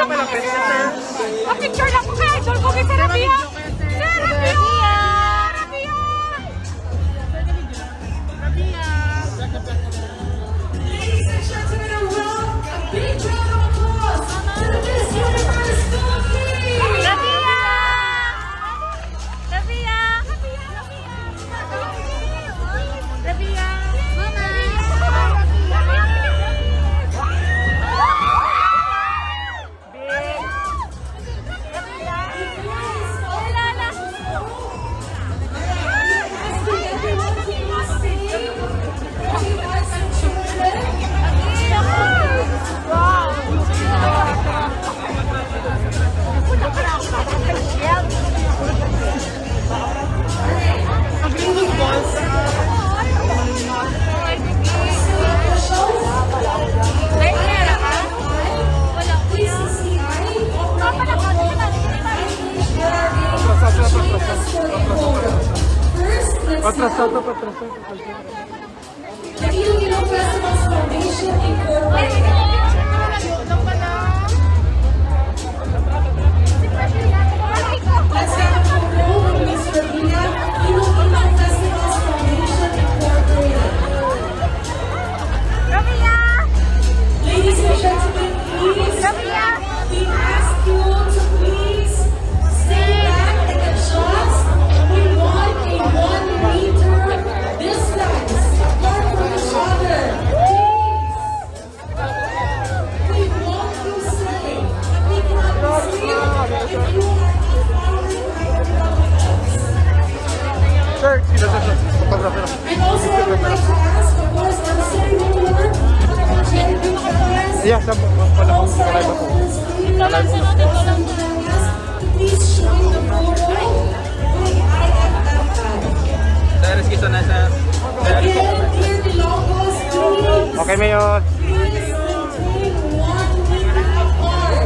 ka malapit, sir. Picture lang po kay Idol ko kay Rabia. Rabia! Rabia! Rabia! Ladies and gentlemen, a big round of applause to the Miss Universe Philippines! Rabia! Rabia! Rabia! Patrasado. The Iloilo Festivals Foundation Incorporated. Let's have a photo with Miss Rabia, Iloilo Festivals Foundation Incorporated. Ladies and gentlemen, please, we ask you to please stay back and adjust. We want a 1-meter distance apart from each other. Please. We want you safe. And we cannot be safe if you are not following our protocols. Sir, And also, I would like to ask, of course, our city ruler, Honorable Jerry Gutierrez, yeah, also our first leader, to please join the photo with IFFI. Again, dear Ilonggos, please, okay, Mayor. please maintain 1 meter apart.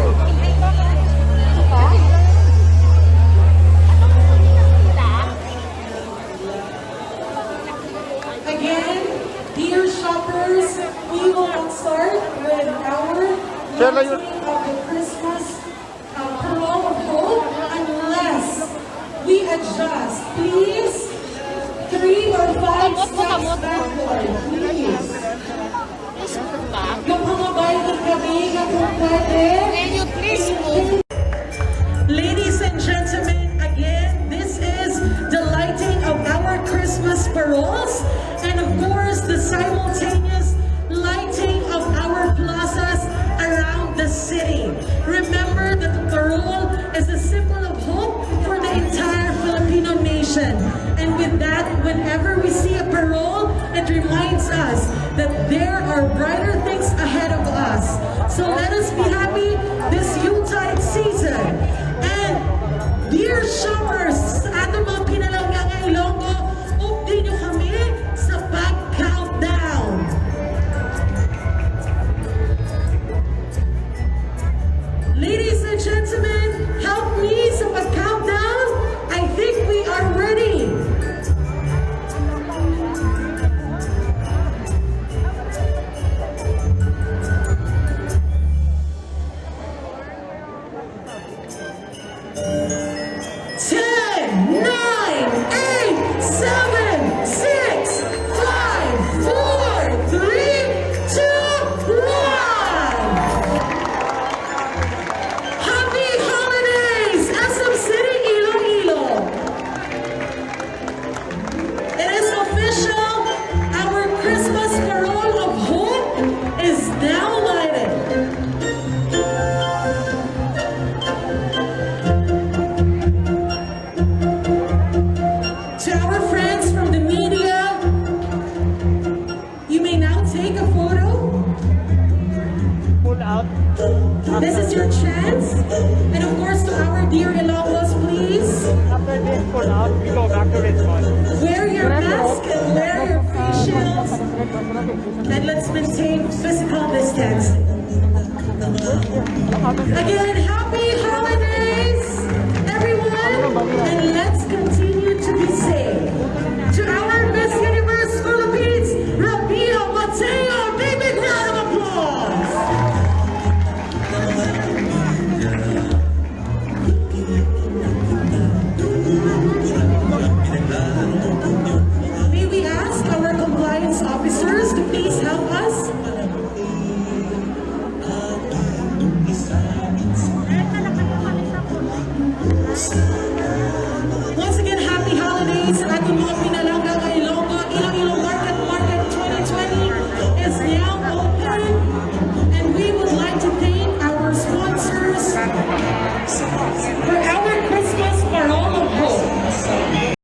Again, dear shoppers, we will not start with our launching of the Christmas Parole of Hope unless we adjust. Please, 3 or 5 steps backward, please. Yung mga bike gabi na kung pwede. Can you please move? Ladies and gentlemen, again, this is the lighting of our Christmas paroles and of course the simultaneous lighting of our plazas around the city. Remember that the parole is a symbol of hope for the entire Filipino nation. And with that, whenever we see a parole, it reminds us that there are brighter things ahead of us. So let us be happy this Yuletide season. And dear shoppers, sa ating mga pinalangga ng Ilongga, update nyo kami sa pag-countdown. Ladies and gentlemen, help me sa pag-countdown. I think we are ready. This is your chance. And of course, to our dear Ilonggos, please. After this pull out, we go back to Richmond. Wear your mask and wear your face shields. And let's maintain physical distancing. Again, happy holidays, everyone. And let's continue to be safe. To our Miss Universe Philippines, RABIYA Mateo. Big round of applause. Christmas